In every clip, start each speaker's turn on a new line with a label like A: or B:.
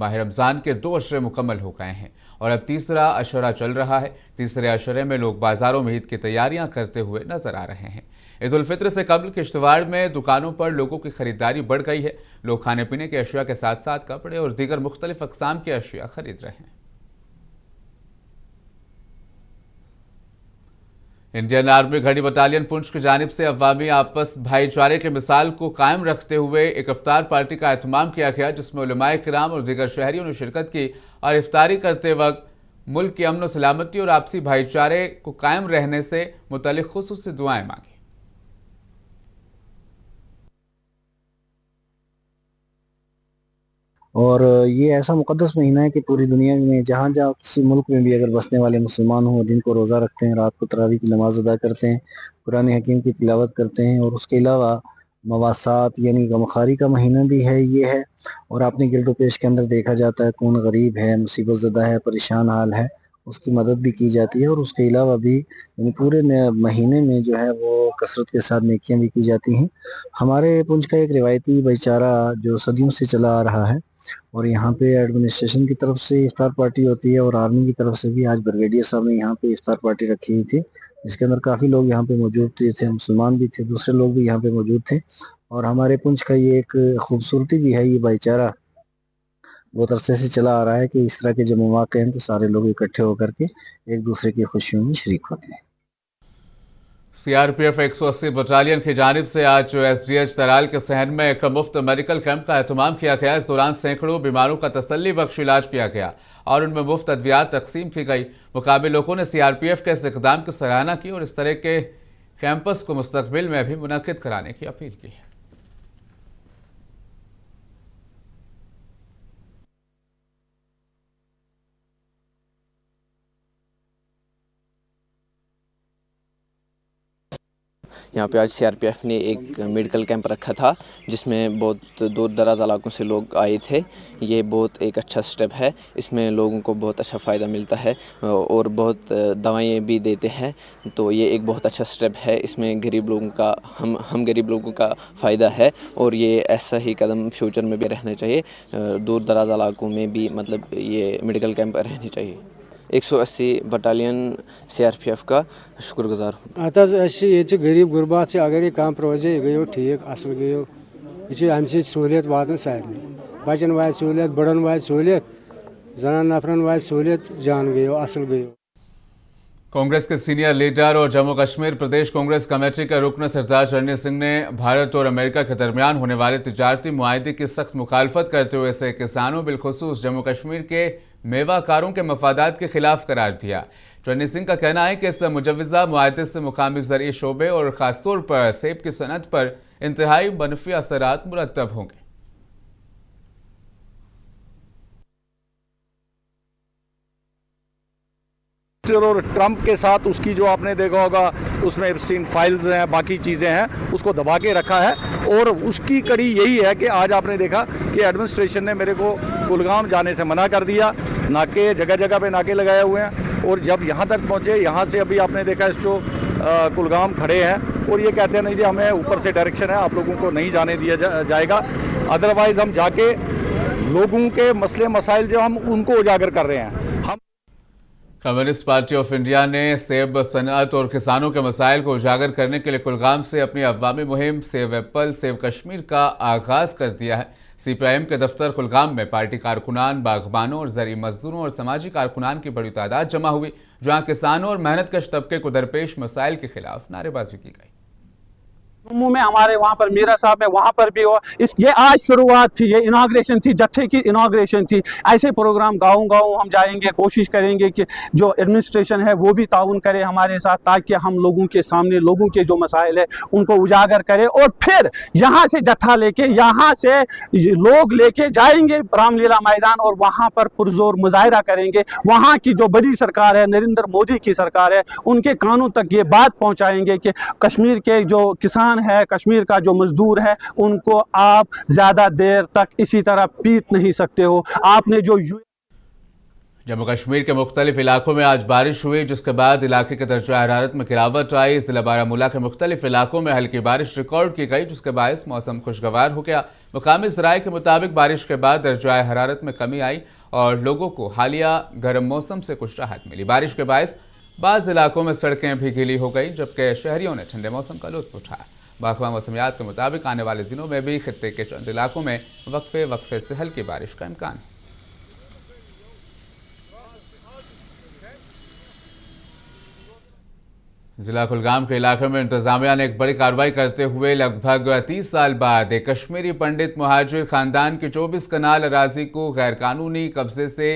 A: माह रमज़ान के 2 अशरे मुकम्मल हो गए हैं और अब तीसरा अशरा चल रहा है। तीसरे अशरे में लोग बाजारों में ईद की तैयारियां करते हुए नजर आ रहे हैं। ईद उल फित्र से कबल किश्तवाड़ में दुकानों पर लोगों की खरीदारी बढ़ गई है। लोग खाने पीने की अशिया के साथ साथ कपड़े और दीगर मुख्तलिफ अक़साम की अशिया खरीद रहे हैं। इंडियन आर्मी घड़ी बटालियन पुंछ की जानिब से अवामी आपस भाईचारे के मिसाल को कायम रखते हुए एक इफ्तार पार्टी का एहतमाम किया गया, जिसमें उलमाए किराम और दीगर शहरियों ने शिरकत की और इफ्तारी करते वक्त मुल्क की अमन व सलामती और आपसी भाईचारे को कायम रहने से मुतल्लिक़ खुसूसी दुआएं मांगी।
B: और ये ऐसा मुक़द्दस महीना है कि पूरी दुनिया में जहाँ जहाँ किसी मुल्क में भी अगर बसने वाले मुसलमान हों, दिन को रोज़ा रखते हैं, रात को तरावी की नमाज अदा करते हैं, कुरान हकीम की तिलावत करते हैं। और उसके अलावा मवासात यानी गमखारी का महीना भी है ये है। और अपने गिरदो पेश के अंदर देखा जाता है कौन गरीब है, मुसीबत ज़दा है, परेशान हाल है, उसकी मदद भी की जाती है। और उसके अलावा भी यानी पूरे महीने में जो है वो कसरत के साथ नेकियां भी की जाती हैं। हमारे पुंछ का एक रिवायती भाईचारा जो सदियों से चला आ रहा है, और यहाँ पे एडमिनिस्ट्रेशन की तरफ से इफ्तार पार्टी होती है और आर्मी की तरफ से भी। आज ब्रिगेडियर साहब ने यहाँ पे इफ्तार पार्टी रखी हुई थी, जिसके अंदर काफ़ी लोग यहाँ पे मौजूद थे, मुसलमान भी थे, दूसरे लोग भी यहाँ पे मौजूद थे। और हमारे पुंछ का ये एक खूबसूरती भी है, ये भाईचारा बहुत अरसे से चला आ रहा है कि इस तरह के जब मौके हैं तो सारे लोग इकट्ठे होकर के एक दूसरे की खुशियों में शरीक होते हैं।
A: सीआरपीएफ 180 बटालियन की जानिब से आज एसडीएच तराल के सहन में एक मुफ्त मेडिकल कैंप का एहतमाम किया गया। इस दौरान सैकड़ों बीमारों का तसल्ली बख्श इलाज किया गया और उनमें मुफ्त अद्वियात तकसीम की गई। मुकामी लोगों ने सीआरपीएफ के इस इक़दाम की सराहना की और इस तरह के कैंपस को मुस्तकबिल में भी मुनक्किद कराने की अपील की है।
C: यहाँ पे आज सीआरपीएफ ने एक मेडिकल कैंप रखा था, जिसमें बहुत दूर दराज इलाकों से लोग आए थे। ये बहुत एक अच्छा स्टेप है, इसमें लोगों को बहुत अच्छा फ़ायदा मिलता है और बहुत दवाएं भी देते हैं। तो ये एक बहुत अच्छा स्टेप है, इसमें गरीब लोगों का हम गरीब लोगों का फ़ायदा है और ये ऐसा ही कदम फ्यूचर में भी रहना चाहिए। दूर दराज इलाकों में भी मतलब ये मेडिकल कैंप रहने चाहिए। 180 बटालियन सीआरपीएफ का शुक्रगुजार हूँ।
D: गरीब गुरबात अगर ये कम रोजे गयो ठीक असल गयो, यह अम सहूलियत वात सारे बचन वात सहूलियत, बड़न वात सहूलियत, जनान नफरन वात सहूलियत, जान गयो असल गयो।
A: कांग्रेस के सीनियर लीडर और जम्मू कश्मीर प्रदेश कांग्रेस कमेटी के रुकन सरदार चरनी सिंह ने भारत और अमेरिका के दरमियान होने वाले तिजारती मुआहदे की सख्त मुखालफत करते हुए इसे किसानों बिलखुसूस जम्मू कश्मीर के मेवाकारों के मफादात के खिलाफ करार दिया। चरनी सिंह का कहना है कि इस मुजव्वज़ा मुआहदे से मुकामी ज़रिए शोबे और ख़ासतौर पर सेब की सनत पर इंतहाई मनफी असरात मुरतब होंगे।
E: और ट्रंप के साथ उसकी जो आपने देखा होगा उसमें एप्स्टीन फाइल्स हैं, बाकी चीज़ें हैं, उसको दबा के रखा है। और उसकी कड़ी यही है कि आज आपने देखा कि एडमिनिस्ट्रेशन ने मेरे को कुलगाम जाने से मना कर दिया। नाके जगह जगह पे नाके लगाए हुए हैं और जब यहाँ तक पहुँचे, यहाँ से अभी आपने देखा इस जो कुलगाम खड़े हैं और ये कहते हैं नहीं जी हमें ऊपर से डायरेक्शन है, आप लोगों को नहीं जाने दिया जाएगा, अदरवाइज़ हम जाके लोगों के मसले मसाइल जो हम उनको उजागर कर रहे हैं।
A: कम्युनिस्ट पार्टी ऑफ इंडिया ने सेब सनअत और किसानों के मसाइल को उजागर करने के लिए कुलगाम से अपनी अवामी मुहिम सेव एप्पल सेव कश्मीर का आगाज कर दिया है। सीपीआईएम के दफ्तर कुलगाम में पार्टी कारकुनान, बागबानों और जरी मजदूरों और समाजी कारकुनान की बड़ी तादाद जमा हुई, जहां किसानों और मेहनतकश तबके को दरपेश मसाइल के खिलाफ नारेबाजी की गई।
F: जम्मू में हमारे वहाँ पर मीरा साहब में वहाँ पर भी हुआ। ये आज शुरुआत थी, ये इनाग्रेशन थी, जत्थे की इनाग्रेशन थी। ऐसे प्रोग्राम गाँव हम जाएंगे, कोशिश करेंगे कि जो एडमिनिस्ट्रेशन है वो भी ताउन करे हमारे साथ, ताकि हम लोगों के सामने लोगों के जो मसाइल है उनको उजागर करें। और फिर यहाँ से जत्था लेके यहाँ से लोग लेके जाएंगे रामलीला मैदान और वहाँ पर पुरजोर मुजाहरा करेंगे। वहाँ की जो बड़ी सरकार है, नरेंद्र मोदी की सरकार है, उनके कानों तक ये बात पहुँचाएंगे कि कश्मीर के जो किसान है, कश्मीर का जो मजदूर है, उनको आप ज्यादा देर तक इसी तरह पीट नहीं सकते हो। आपने जो
A: जम्मू कश्मीर के मुख्तलिफ इलाकों में आज बारिश हुई, जिसके बाद इलाके के दर्जा हरारत में गिरावट आई। जिला बारामूला के मुख्तलिफ इलाकों में हल्की बारिश रिकॉर्ड की गई, जिसके बायस मौसम खुशगवार हो गया। मुकामी ज़राए के मुताबिक बारिश के बाद दर्जा हरारत में कमी आई और लोगों को हालिया गर्म मौसम से कुछ राहत मिली। बारिश के बायस बाज़ इलाकों में सड़कें भी गीली हो गई, जबकि शहरियों ने ठंडे मौसम का लुत्फ उठाया। महकमा मौसमियात के मुताबिक आने वाले दिनों में भी खित्ते के चंद इलाकों में वक्फे से हल्की बारिश का इम्कान है। जिला कुलगाम के इलाके में इंतजामिया ने एक बड़ी कार्रवाई करते हुए लगभग 30 साल बाद एक कश्मीरी पंडित मुहाजिर खानदान की 24 कनाल अराजी को गैरकानूनी कब्जे से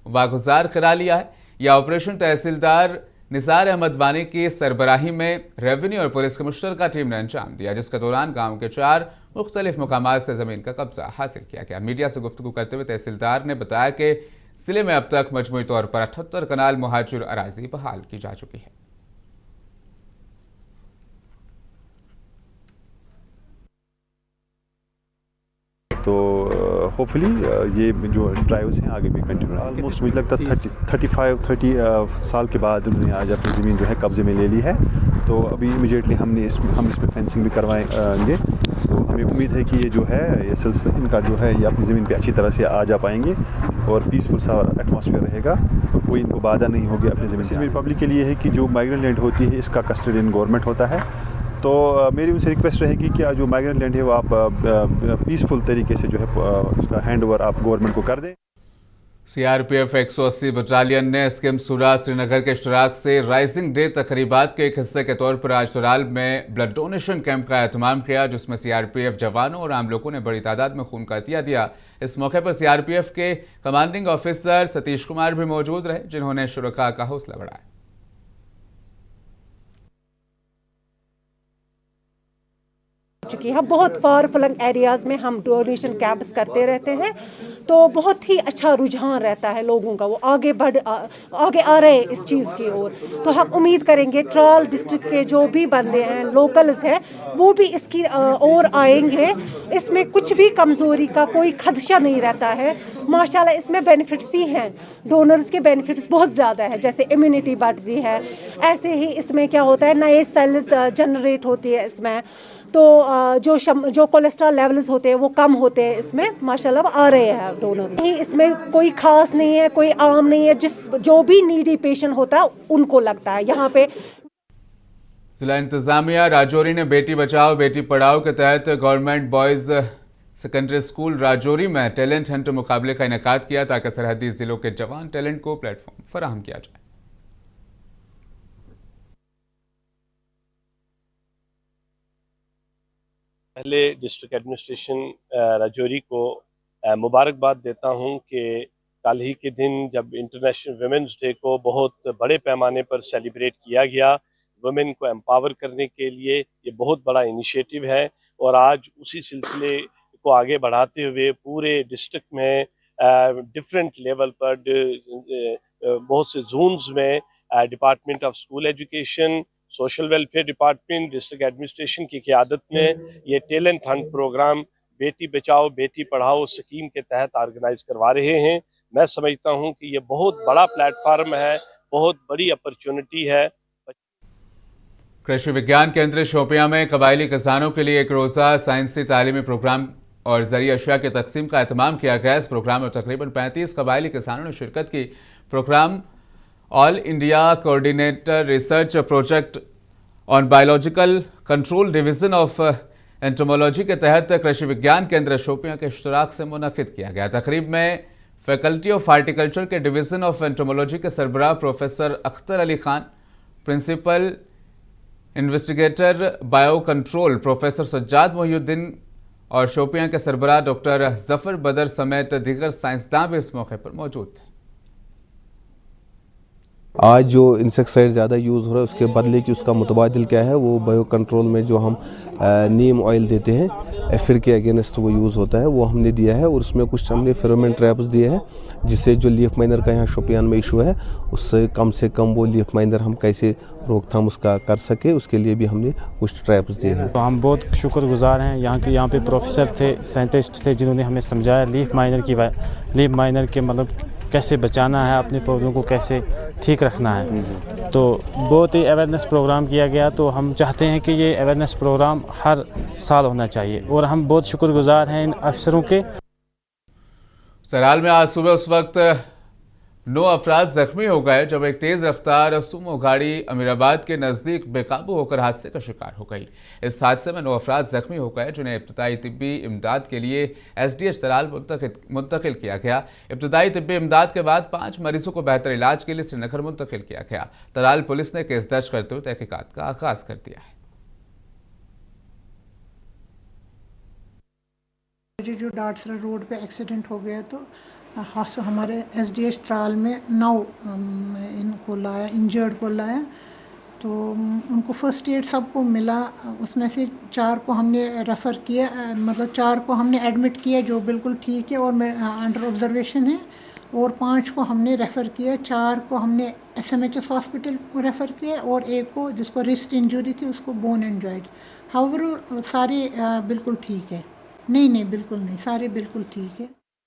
A: वागुजार करा लिया है। यह ऑपरेशन तहसीलदार निसार अहमद वानी की सरबराही में रेवेन्यू और पुलिस की मुश्तरका टीम ने अंजाम दिया, जिसके दौरान गांव के 4 मुख्तलिफ मकामात से जमीन का कब्जा हासिल किया गया। मीडिया से गुफ्तगू करते हुए तहसीलदार ने बताया कि जिले में अब तक मजमूई तौर पर 78 कनाल मुहाजिर अराजी बहाल की जा चुकी है।
G: तो होपफुली ये जो ड्राइव्स हैं आगे भी कंटिन्यू। ऑलमोस्ट मुझे लगता है 30 साल के बाद उन्होंने आज अपनी ज़मीन जो है कब्ज़े में ले ली है। तो अभी इमीडिएटली हम इसमें फेंसिंग भी करवाएंगे। तो हमें उम्मीद है कि ये जो है ये सिलसिला इनका जो है ये अपनी ज़मीन पे अच्छी तरह से आ जा पाएंगे और पीसफुल सा एटमॉस्फेयर रहेगा, तो कोई इनको बाधा नहीं होगी अपनी ज़मीन से। मेरी पब्लिक के लिए है कि जो माइग्रेंट लैंड होती है इसका कस्टोडियन गवर्नमेंट होता है। तो मेरी उनसे रिक्वेस्ट रहेगी कि जो माइग्रेंट लैंड है वो आप पीसफुल तरीके से जो है उसका हैंड ओवर आप गवर्नमेंट को कर दें।
A: सीआरपीएफ 180 बटालियन ने स्कीम सूरा श्रीनगर के इश्तराक से राइजिंग डे तकरीबात के एक हिस्से के तौर पर आज तराल में ब्लड डोनेशन कैंप का एहतमाम किया, जिसमें सीआरपीएफ जवानों और आम लोगों ने बड़ी तादाद में खून का अतिया दिया। इस मौके पर सीआरपीएफ के कमांडिंग ऑफिसर सतीश कुमार भी मौजूद रहे, जिन्होंने शुरका का हौसला बढ़ाया।
H: चुकी है बहुत फार फ्लंग एरियाज में हम डोनेशन कैंप्स करते रहते हैं, तो बहुत ही अच्छा रुझान रहता है लोगों का, वो आगे आ रहे हैं इस चीज़ की ओर। तो हम उम्मीद करेंगे ट्राल डिस्ट्रिक्ट के जो भी बंदे हैं, लोकल्स हैं, वो भी इसकी ओर आएंगे। इसमें कुछ भी कमज़ोरी का कोई खदशा नहीं रहता है। माशाल्लाह इसमें बेनिफिट्स ही हैं, डोनर्स के बेनिफिट्स बहुत ज़्यादा है, जैसे इम्यूनिटी बढ़ती है। ऐसे ही इसमें क्या होता है, नए सेल्स जनरेट होती है इसमें, तो जो कोलेस्ट्रॉल लेवल्स होते हैं वो कम होते हैं इसमें। माशाल्लाह आ रहे हैं डोनर। इसमें कोई खास नहीं है, कोई आम नहीं है, जो भी नीडी पेशेंट होता है उनको लगता है यहाँ पे।
A: जिला इंतजामिया राजौरी ने बेटी बचाओ बेटी पढ़ाओ के तहत government boys secondary school Rajouri में टैलेंट हंट मुकाबले का इनेकाद किया, ताकि सरहदी जिलों के जवान टैलेंट को प्लेटफॉर्म फराहम किया जाए।
I: पहले डिस्ट्रिक्ट एडमिनिस्ट्रेशन राजौरी को मुबारकबाद देता हूं कि कल ही के दिन जब इंटरनेशनल वुमेन्स डे को बहुत बड़े पैमाने पर सेलिब्रेट किया गया, वुमेन को एम्पावर करने के लिए ये बहुत बड़ा इनिशिएटिव है। और आज उसी सिलसिले को आगे बढ़ाते हुए पूरे डिस्ट्रिक्ट में डिफरेंट लेवल पर बहुत से जोन्स में department of school education, social welfare department, district administration की क़यादत में ये talent Hunt programme Beti Bachao Beti Padhao scheme के तहत ऑर्गेनाइज करवा रहे हैं। मैं समझता हूं कि ये बहुत बड़ा प्लेटफार्म है, बहुत बड़ी अपॉर्चुनिटी है।
A: कृषि विज्ञान केंद्र शोपियां में कबायली किसानों के लिए एक रोज़ा साइंसी तालीमी प्रोग्राम और ज़रिया अशिया की तकसीम का एहतमाम किया गया। इस प्रोग्राम में तकरीबन 35 कबायली किसानों ने शिरकत की। Program all India coordinator research project on biological control division of entomology के तहत कृषि विज्ञान केंद्र शोपियां के इश्तराक से मुनक़िद किया गया। तकरीब में फैकल्टी ऑफ हार्टिकल्चर के डिवीज़न ऑफ एंटोमोलॉजी के सरबराह professor Akhtar Ali Khan, principal investigator bio control professor Sajjad Mohiuddin और शोपियां के सरबराह डॉक्टर जफर बदर समेत दीगर साइंसदान भी इस मौके पर मौजूद थे।
J: आज जो इंसेक्टिसाइड ज़्यादा यूज़ हो रहा है उसके बदले कि उसका मुतबादिल क्या है, वो बायो कंट्रोल में जो हम नीम ऑयल देते हैं एफिड के अगेंस्ट वो यूज़ होता है, वो हमने दिया है। और उसमें कुछ हमने फेरोमोन ट्रैप्स दिए हैं, जिससे जो लीफ माइनर का यहाँ शोपियान में इशू है उससे कम वो लीफ माइनर हम कैसे रोकथाम उसका कर सके, उसके लिए भी हमने कुछ ट्रैप्स दिए हैं।
K: तो हम बहुत शुक्रगुजार हैं यहाँ पे प्रोफेसर थे, साइंटिस्ट थे, जिन्होंने हमें समझाया लीफ माइनर के मतलब कैसे बचाना है, अपने पौधों को कैसे ठीक रखना है। तो बहुत ही अवेयरनेस प्रोग्राम किया गया। तो हम चाहते हैं कि ये अवेयरनेस प्रोग्राम हर साल होना चाहिए और हम बहुत शुक्रगुजार हैं इन अफसरों के।
A: सराल में आज सुबह उस वक्त 9 अफराद जख्मी हो गए जब एक तेज रफ्तार सुमो गाड़ी अमीराबाद के नज़दीक बेकाबू होकर हादसे का शिकार हो गई। इस हादसे में 9 अफराद जख्मी हो गए जिन्हें इब्तदाई तिब्बी इमदाद के लिए SDH तराल मुंतकिल किया गया। इब्तदाई तिब्बी इमदाद के बाद 5 मरीजों को बेहतर इलाज के लिए श्रीनगर मुंतकिल किया गया। तराल पुलिस ने केस दर्ज करते हुए तहकीकात का आगाज कर दिया है।
L: जो डाटसरा रोड पे एक्सीडेंट हो गया तो हमारे SDH तराल में 9 इनको लाया, इंजर्ड को लाया। तो उनको फर्स्ट एड सबको मिला। उसमें से 4 को हमने रेफ़र किया, मतलब 4 को हमने एडमिट किया जो बिल्कुल ठीक है और अंडर ऑब्जर्वेशन है, और 5 को हमने रेफ़र किया। 4 को हमने SMHS हॉस्पिटल को रेफ़र किया और 1 को जिसको रिस्ट इंजरी थी उसको बोन एंड जॉइंट। हाउएवर सारे बिल्कुल ठीक है। नहीं बिल्कुल नहीं, सारे बिल्कुल ठीक है।